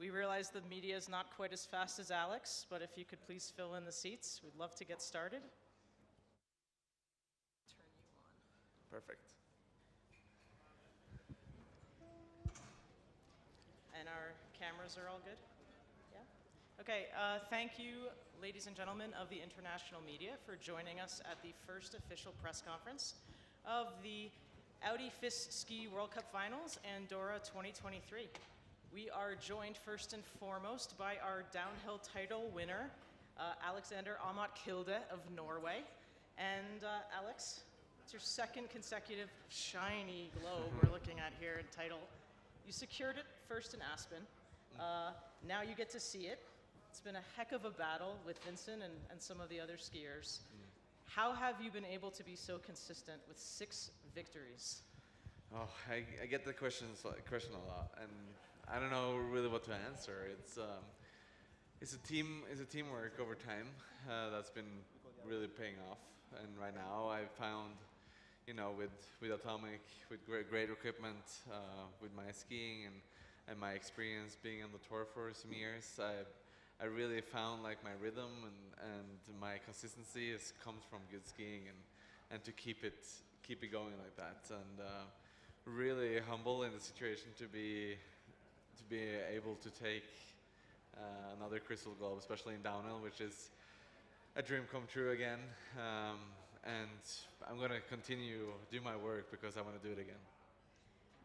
We realize the media is not quite as fast as Alex, but if you could please fill in the seats, we'd love to get started. Turn you on. Perfect. And our cameras are all good? Yeah? Okay, thank you, ladies and gentlemen of the international media, for joining us at the first official press conference of the Audi FIS Ski World Cup Finals Andorra 2023. We are joined first and foremost by our downhill title winner, Alexander Amat Kilde of Norway. And Alex, it's your second consecutive shiny globe we're looking at here in title. You secured it first in Aspen. Now you get to see it. It's been a heck of a battle with Vincent and some of the other skiers. How have you been able to be so consistent with 6 victories? Oh, I get the question a lot, and I don't know really what to answer. It's a teamwork over time that's been really paying off. And right now, I've found, with Atomic, with great equipment, with my skiing and my experience being on the tour for some years, I really found like my rhythm and my consistency comes from good skiing and to keep it going like that. And really humble in the situation to be able to take another crystal globe, especially in downhill, which is a dream come true again. And I'm going to continue do my work because I want to do it again.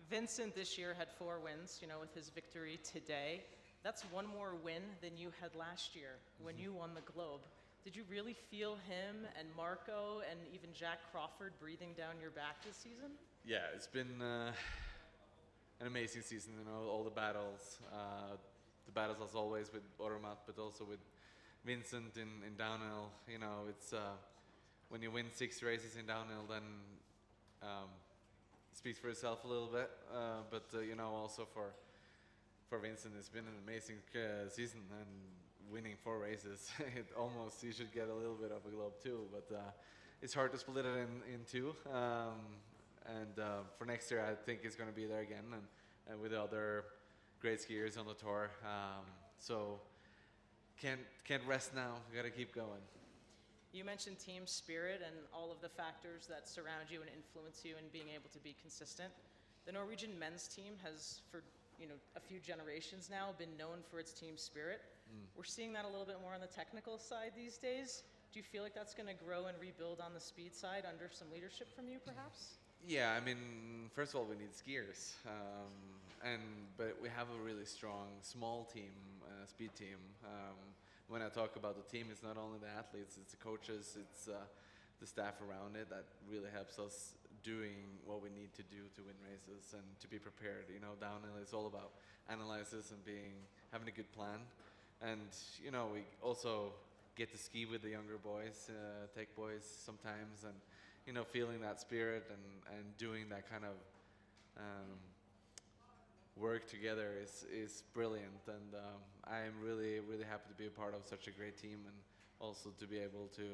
Vincent this year had 4 wins, with his victory today. That's 1 more win than you had last year when you won the globe. Did you really feel him and Marco and even Jack Crawford breathing down your back this season? Yeah, it's been an amazing season, all the battles. The battles as always with Automat, but also with Vincent in downhill. It's when you win 6 races in downhill, then it speaks for itself a little bit. But also for Vincent, it's been an amazing season, and winning 4 races, you should get a little bit of a globe too. But it's hard to split it in 2. And for next year, I think it's going to be there again, and with the other great skiers on the tour. So can't rest now. We got to keep going. You mentioned team spirit and all of the factors that surround you and influence you in being able to be consistent. The Norwegian men's team has, for a few generations now, been known for its team spirit. We're seeing that a little bit more on the technical side these days. Do you feel like that's going to grow and rebuild on the speed side under some leadership from you, perhaps? Yeah, I mean, first of all, we need skiers, but we have a really strong small team, speed team. When I talk about the team, it's not only the athletes, it's the coaches, it's the staff around it that really helps us doing what we need to do to win races and to be prepared. Downhill is all about analysis and having a good plan. And we also get to ski with the younger boys, tech boys sometimes, and feeling that spirit and doing that kind of work together is brilliant. And I am really, really happy to be a part of such a great team, and also to be able to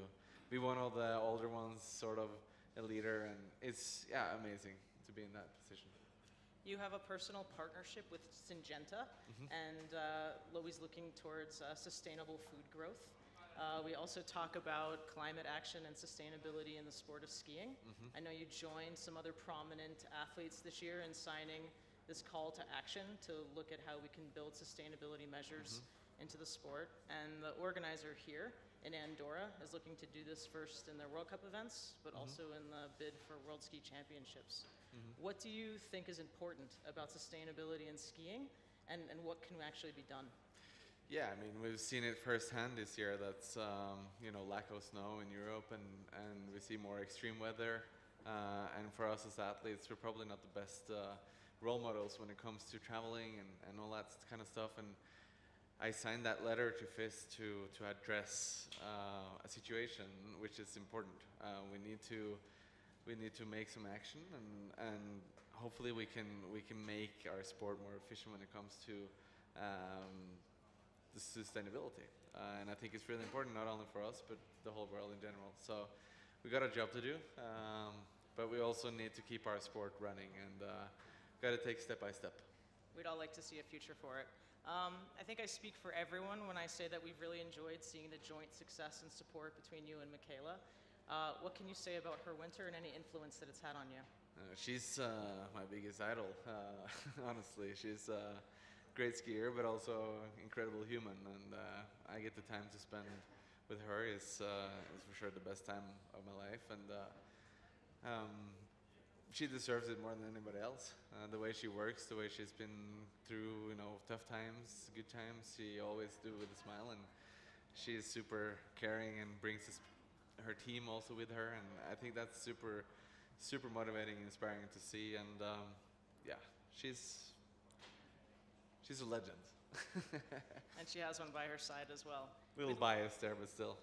be one of the older ones, sort of a leader. And it's amazing to be in that position. You have a personal partnership with Syngenta, and always looking towards sustainable food growth. We also talk about climate action and sustainability in the sport of skiing. I know you joined some other prominent athletes this year in signing this call to action to look at how we can build sustainability measures into the sport. And the organizer here in Andorra is looking to do this first in their World Cup events, but also in the bid for World Ski Championships. What do you think is important about sustainability in skiing, and what can actually be done? Yeah, I mean, we've seen it firsthand this year. That's lack of snow in Europe, and we see more extreme weather. And for us as athletes, we're probably not the best role models when it comes to traveling and all that kind of stuff. And I signed that letter to FIS to address a situation which is important. We need to make some action, and hopefully we can make our sport more efficient when it comes to the sustainability. And I think it's really important, not only for us, but the whole world in general. So we got a job to do, but we also need to keep our sport running, and got to take step by step. We'd all like to see a future for it. I think I speak for everyone when I say that we've really enjoyed seeing the joint success and support between you and Michaela. What can you say about her winter and any influence that it's had on you? She's my biggest idol, honestly. She's a great skier, but also incredible human, and I get the time to spend with her is for sure the best time of my life, and um, she deserves it more than anybody else. The way she works, the way she's been through, tough times, good times, she always do with a smile, and she is super caring and brings her team also with her, and I think that's super motivating, inspiring to see, and yeah, she's a legend. And she has one by her side as well. Little biased there, but still,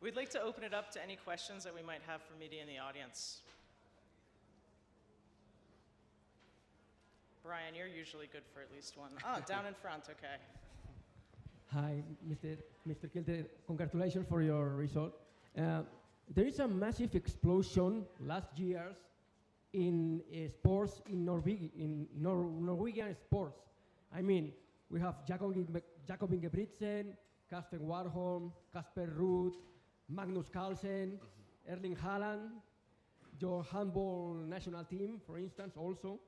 We'd like to open it up to any questions that we might have from media in the audience. Brian, you're usually good for at least one. Down in front, okay. Hi, Mr. Kilter. Congratulations for your result. There is a massive explosion last years in sports in Norwegian sports. I mean, we have Jakob Ingebrigtsen, Karsten Warholm, Kasper Ruud, Magnus Carlsen, Erling Haaland, your handball national team, for instance, also.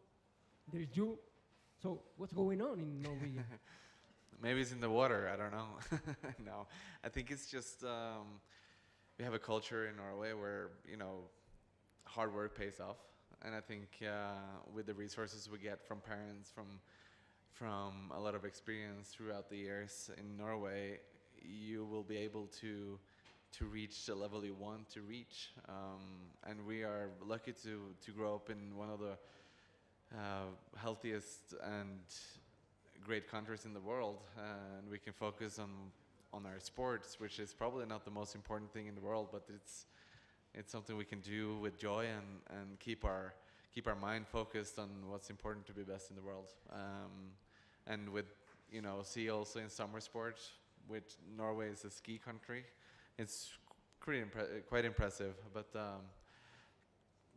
There's you. So what's going on in Norway? Maybe it's in the water. I don't know. No, I think it's just we have a culture in Norway where hard work pays off, and I think with the resources we get from parents, from a lot of experience throughout the years in Norway, you will be able to reach the level you want to reach. And we are lucky to grow up in one of the healthiest and great countries in the world, and we can focus on our sports, which is probably not the most important thing in the world, but it's something we can do with joy and keep our mind focused on what's important to be best in the world. And with see also in summer sports, which Norway is a ski country, it's quite impressive, but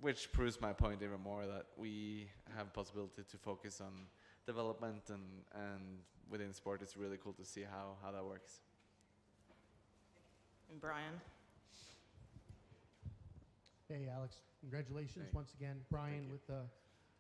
which proves my point even more that we have possibility to focus on development, and within sport it's really cool to see how that works. And Brian? Hey, Alex. Congratulations Hey. once again. Brian with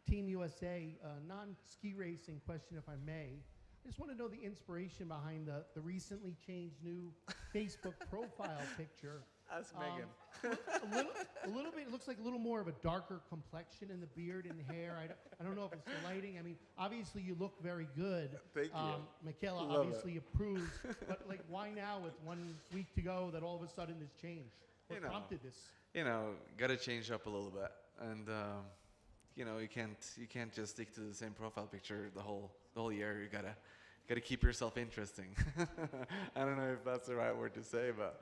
Team USA. Non-ski racing question, if I may. I just want to know the inspiration behind the recently changed new Facebook profile picture. Ask Megan. A little bit, it looks like a little more of a darker complexion in the beard and hair. I don't know if it's the lighting. I mean, obviously you look very good. Thank you. Michaela Love obviously approves, but why now with 1 week to go that all of a sudden this changed? What prompted this? Got to change up a little bit, and you can't just stick to the same profile picture the whole year. You gotta keep yourself interesting. I don't know if that's the right word to say, but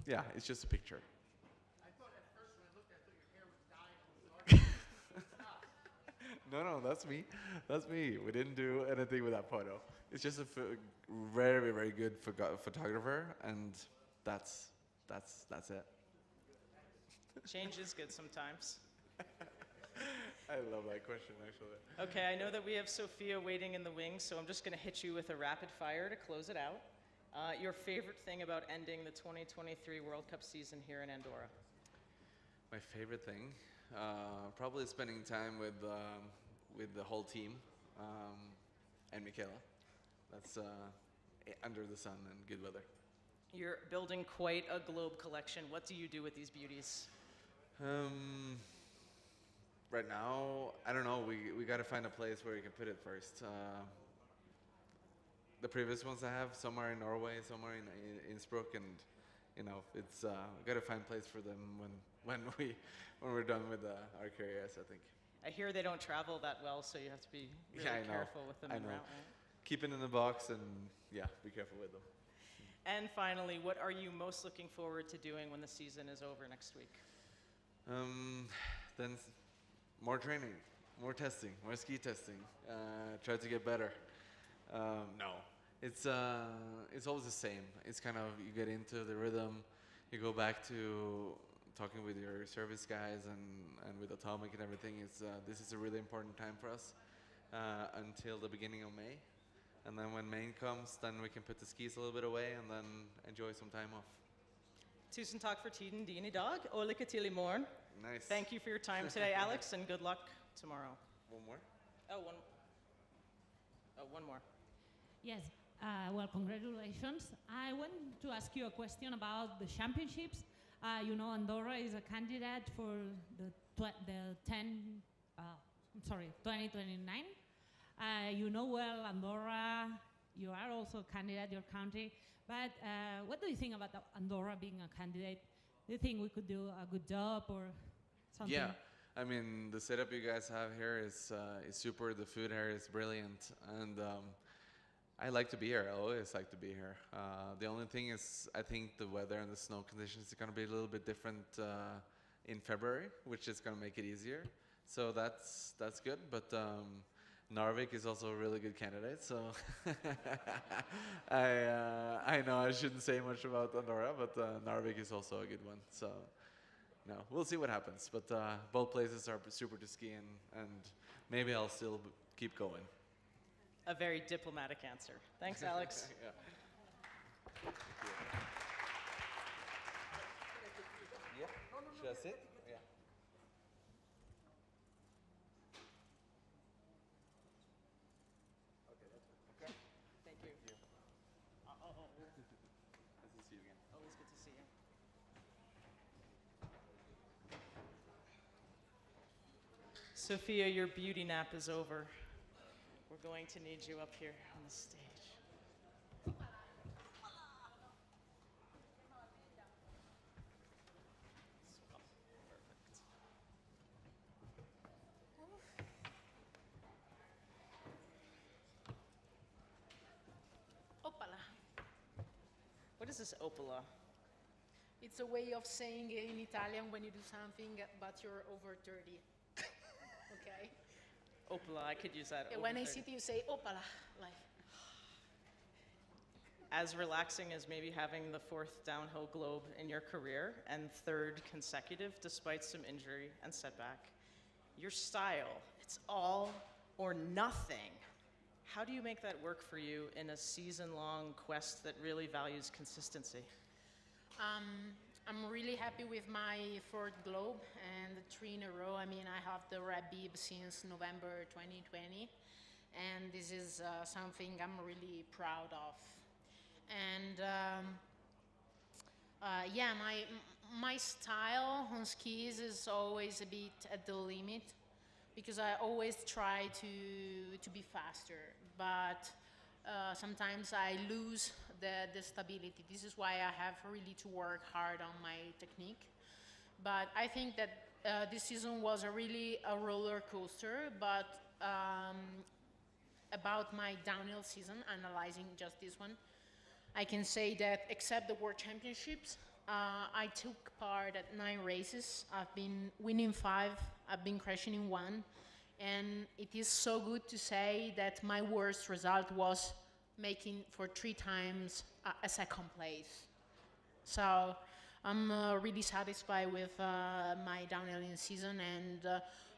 yeah, it's just a picture. I thought at first when I looked, I thought your hair was dyed. No, that's me. That's me. We didn't do anything with that photo. It's just a very, very good photographer, and that's it. Change is good sometimes. I love that question, actually. Okay, I know that we have Sophia waiting in the wings, so I'm just going to hit you with a rapid fire to close it out. Your favorite thing about ending the 2023 World Cup season here in Andorra? My favorite thing, probably spending time with the whole team and Michaela. That's under the sun and good weather. You're building quite a globe collection. What do you do with these beauties? Right now, I don't know. We got to find a place where we can put it first. The previous ones I have, some are in Norway, some are in Innsbruck, and it's we got to find a place for them when we're done with our careers, I think. I hear they don't travel that well, so you have to be really careful with them I en know. route, right? Keep it in the box, and yeah, be careful with them. And finally, what are you most looking forward to doing when the season is over next week? Then more training, more testing, more ski testing. Try to get better. No, it's always the same. It's kind of, you get into the rhythm, you go back to talking with your service guys and with Atomic and everything. This is a really important time for us, until the beginning of May. And then when May comes, then we can put the skis a little bit away and then enjoy some time off. Tusen takk for tiden din I dag, og lykke til I morgen. Nice. Thank you for your time today, Alex, and good luck tomorrow. One more? One more. Yes, well, congratulations. I want to ask you a question about the championships. You know, Andorra is a candidate for the 2029. You know well Andorra, you are also a candidate, your country. But what do you think about Andorra being a candidate? Do you think we could do a good job or something? Yeah, I mean, the setup you guys have here is super. The food here is brilliant, and I like to be here. I always like to be here. The only thing is, I think the weather and the snow conditions are going to be a little bit different in February, which is going to make it easier. So that's good. But Narvik is also a really good candidate. So I know I shouldn't say much about Andorra, but Narvik is also a good one. So no, we'll see what happens. But both places are super to ski in, and maybe I'll still keep going. A very diplomatic answer. Thanks, Alex. Yeah. Yeah. Should I sit? Yeah. Okay. Thank you. Nice to see you again. Always good to see you. Sophia, your beauty nap is over. We're going to need you up here on the stage. Opala. What is this opala? It's a way of saying in Italian when you do something but you're over 30. Okay? Opala, I could use that. When over I 30. see you say opala, like. As relaxing as maybe having the 4th downhill globe in your career and 3rd consecutive despite some injury and setback. Your style, it's all or nothing. How do you make that work for you in a season-long quest that really values consistency? I'm really happy with my 4th globe and 3 in a row. I mean, I have the red bib since November 2020, and this is something I'm really proud of. And yeah, my style on skis is always a bit at the limit because I always try to be faster, but sometimes I lose the stability. This is why I have really to work hard on my technique. But I think that this season was really a roller coaster, but about my downhill season, analyzing just this one, I can say that except the World Championships, I took part at 9 races. I've been winning 5, I've been crashing in 1, and it is so good to say that my worst result was making for 3 times a 2nd place. So I'm really satisfied with my downhilling season, and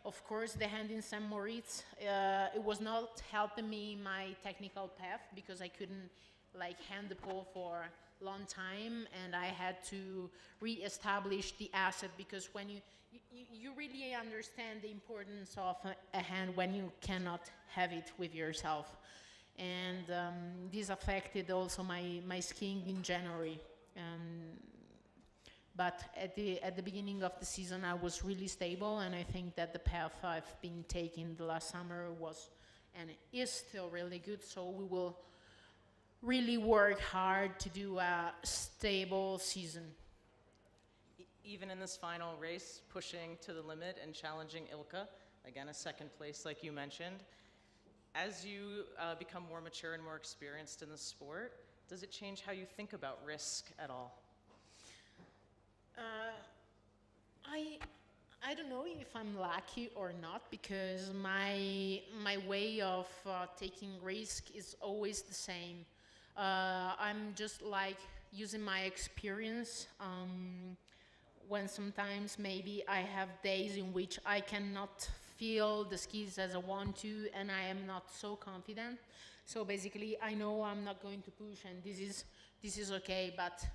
of course the hand in St. Moritz, it was not helping me in my technical path because I couldn't like hand the pole for a long time, and I had to re-establish the asset because when you really understand the importance of a hand when you cannot have it with yourself. And this affected also my skiing in January. But at the beginning of the season, I was really stable, and I think that the path I've been taking the last summer was and is still really good. So we will really work hard to do a stable season. Even in this final race, pushing to the limit and challenging Ilka, again a 2nd place like you mentioned. As you become more mature and more experienced in the sport, does it change how you think about risk at all? I don't know if I'm lucky or not because my way of taking risk is always the same. I'm just like using my experience when sometimes maybe I have days in which I cannot feel the skis as I want to, and I am not so confident. So basically, I know I'm not going to push, and this is okay. But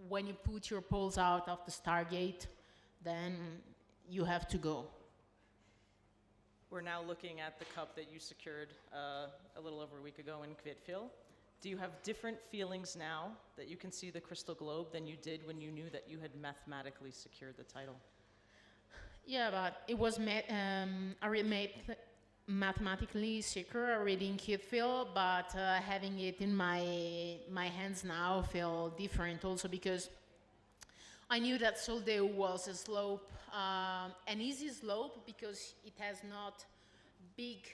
when you put your poles out of the start gate, then you have to go. We're now looking at the cup that you secured a little over a week ago in Kvitfjell. Do you have different feelings now that you can see the crystal globe than you did when you knew that you had mathematically secured the title? Yeah, but it was already made mathematically secure already in Kvitfjell, but having it in my hands now feel different also because I knew that Soldeu was a slope, an easy slope because it has not big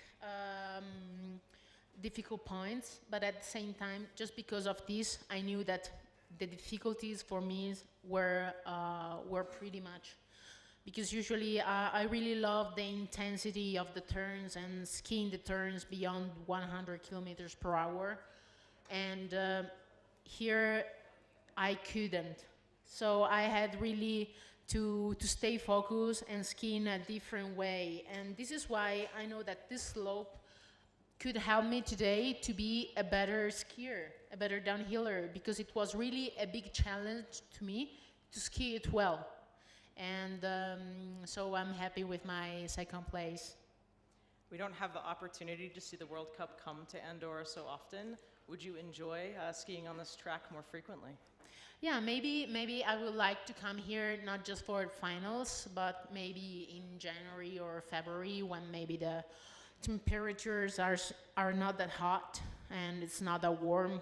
difficult points, but at the same time, just because of this, I knew that the difficulties for me were pretty much because usually I really love the intensity of the turns and skiing the turns beyond 100 kilometers per hour, and here I couldn't. So I had really to stay focused and ski in a different way. And this is why I know that this slope could help me today to be a better skier, a better downhiller, because it was really a big challenge to me to ski it well. And so I'm happy with my second place. We don't have the opportunity to see the World Cup come to Andorra so often. Would you enjoy skiing on this track more frequently? Yeah, maybe I would like to come here not just for finals, but maybe in January or February when maybe the temperatures are not that hot and it's not that warm.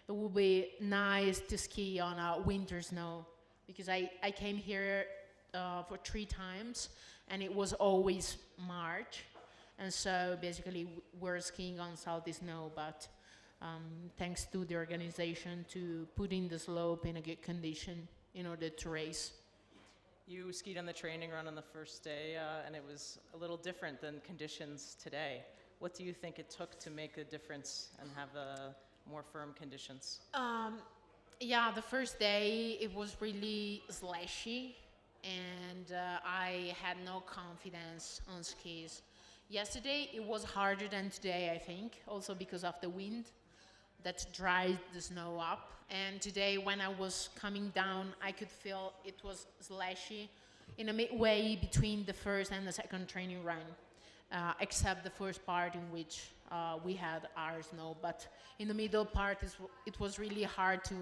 It would be nice to ski on winter snow because I came here for 3 times and it was always March, and so basically we're skiing on salty snow, but thanks to the organization to put in the slope in a good condition in order to race. You skied on the training run on the first day, and it was a little different than conditions today. What do you think it took to make a difference and have more firm conditions? Yeah, the first day it was really slashy, and I had no confidence on skis. Yesterday it was harder than today, I think, also because of the wind that dried the snow up. And today when I was coming down, I could feel it was slashy in a midway between the first and the second training run, except the first part in which we had our snow. But in the middle part, it was really hard to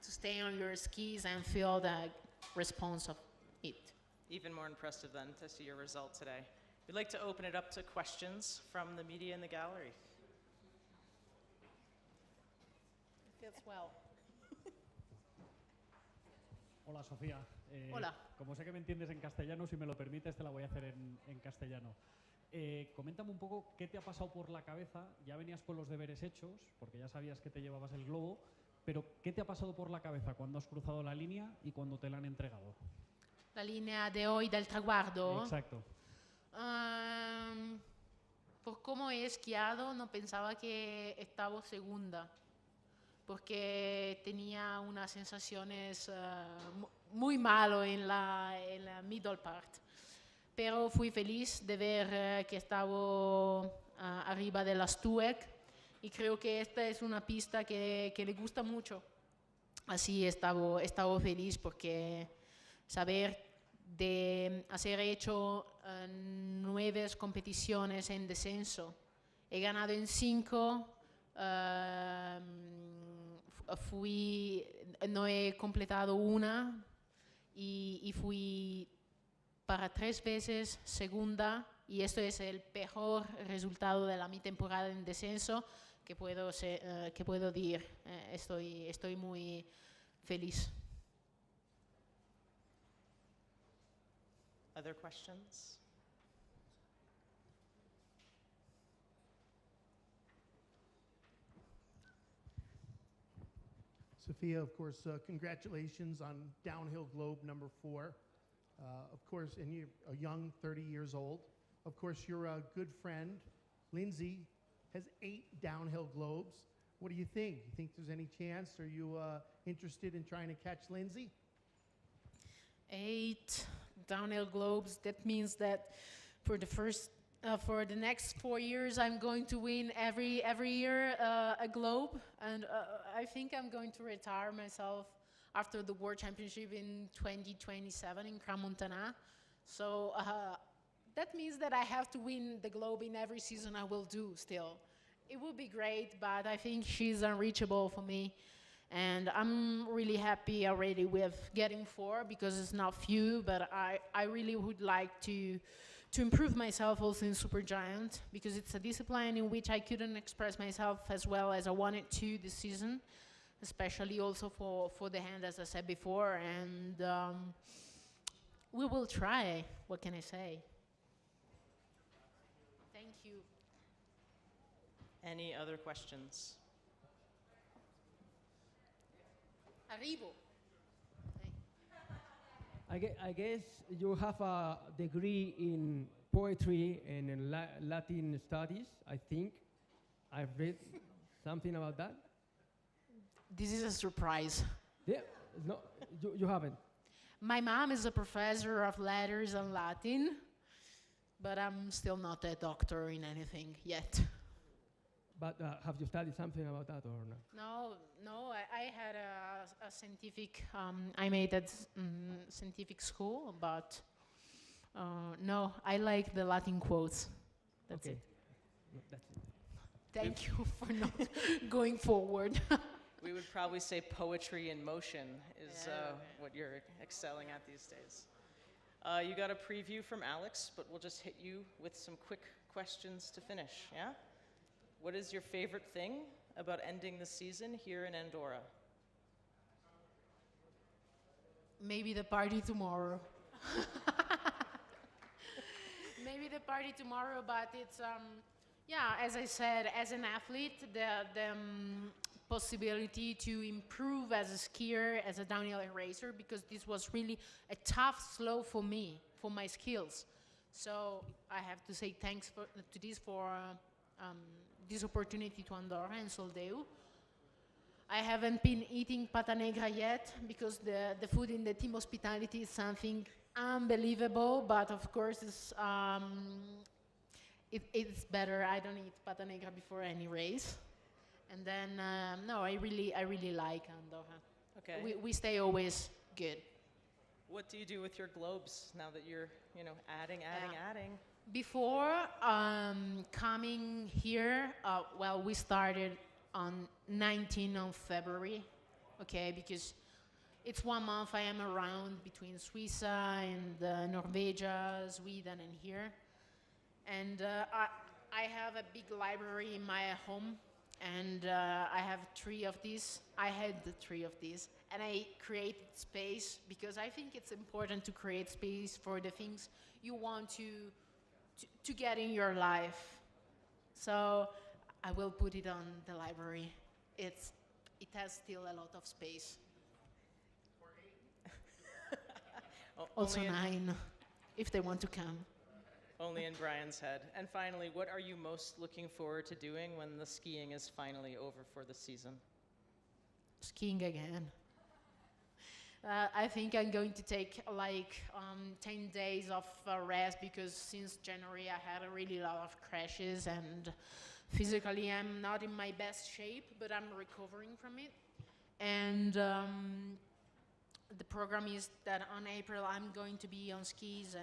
stay on your skis and feel the response of it. Even more impressive then to see your result today. We'd like to open it up to questions from the media in the gallery. Feels well. Hola Sofía. Hola. Como sé que me entiendes en castellano, si me lo permites te la voy a hacer en castellano. Coméntame un poco qué te ha pasado por la cabeza. Ya venías con los deberes hechos, porque ya sabías que te llevabas el globo, pero ¿qué te ha pasado por la cabeza cuando has cruzado la línea y cuando te la han entregado? La línea de hoy del traguardo. Exacto. Por cómo he esquiado, no pensaba que estaba segunda, porque tenía unas sensaciones muy malo en la middle part. Pero fui feliz de ver que estaba arriba de las Tuec y creo que esta es una pista que le gusta mucho. Así estaba feliz porque saber de haber hecho 9 competiciones en descenso, he ganado en 5, no he completado una y fui para 3 veces segunda, y esto es el peor resultado de mi temporada en descenso que puedo decir. Estoy muy feliz. Other questions? Sophia, of course, congratulations on Downhill Globe number 4. Of course, and you're a young 30 years old. Of course, your good friend, Lindsay, has 8 Downhill Globes. What do you think? You think there's any chance? Are you interested in trying to catch Lindsay? 8 downhill globes. That means that for for the next 4 years, I'm going to win every year a globe, and I think I'm going to retire myself after the World Championship in 2027 in Crans-Montana. So that means that I have to win the globe in every season I will do still. It would be great, but I think she's unreachable for me. And I'm really happy already with getting 4 because it's not few, but I really would like to improve myself also in Supergiant because it's a discipline in which I couldn't express myself as well as I wanted to this season, especially also for the hand, as I said before. And we will try. What can I say? Thank you. Any other questions? Arrivo. I guess you have a degree in poetry and in Latin studies, I think. I've read something about that. This is a surprise. Yeah, no, you haven't. My mom is a professor of letters and Latin, but I'm still not a doctor in anything yet. But have you studied something about that or not? No, I had a scientific, I made at scientific school, but no, I like the Latin quotes. That's Okay. it. No, that's it. Thank you for not going forward. We would probably say poetry in motion is Yeah. what you're excelling at these days. You got a preview from Alex, but we'll just hit you with some quick questions to finish, yeah? What is your favorite thing about ending the season here in Andorra? Maybe the party tomorrow. Maybe the party tomorrow, but it's, yeah, as I said, as an athlete, the possibility to improve as a skier, as a downhill racer, because this was really a tough slope for me, for my skills. So I have to say thanks to this for this opportunity to Andorra and Soldeu. I haven't been eating pata negra yet because the food in the team hospitality is something unbelievable, but of course it's better. I don't eat pata negra before any race. And then, no, I really like Andorra. Okay. We stay always good. What do you do with your globes now that you're, adding? Before coming here, well, we started on 19th of February, okay, because it's 1 month I am around between Suiza and Norvegia, Sweden, and here. And I have a big library in my home, and I have 3 of these. I had the 3 of these, and I created space because I think it's important to create space for the things you want to get in your life. So I will put it on the library. It has still a lot of space. Also Only 9, if they want to come. only in Brian's head. And finally, what are you most looking forward to doing when the skiing is finally over for the season? Skiing again. I think I'm going to take like 10 days of rest because since January I had a really lot of crashes and physically I'm not in my best shape, but I'm recovering from it. And the program is that on April I'm going to be on skis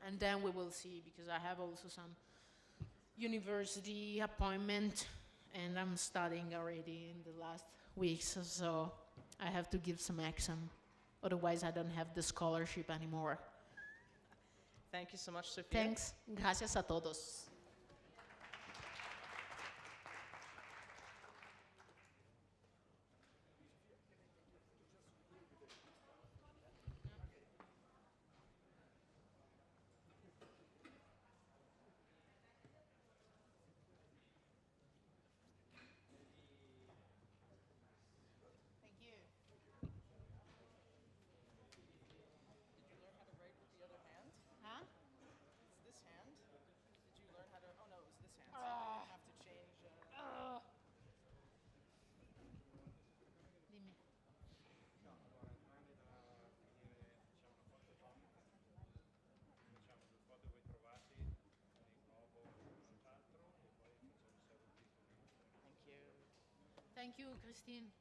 and then we will see because I have also some university appointment and I'm studying already in the last weeks, so I have to give some exam. Otherwise, I don't have the scholarship anymore. Thank you so much, Sofia. Thanks. Gracias a todos. Thank you. Did you learn how to write with the other hand? Huh? It's this hand. Did you learn Thank you, Christine.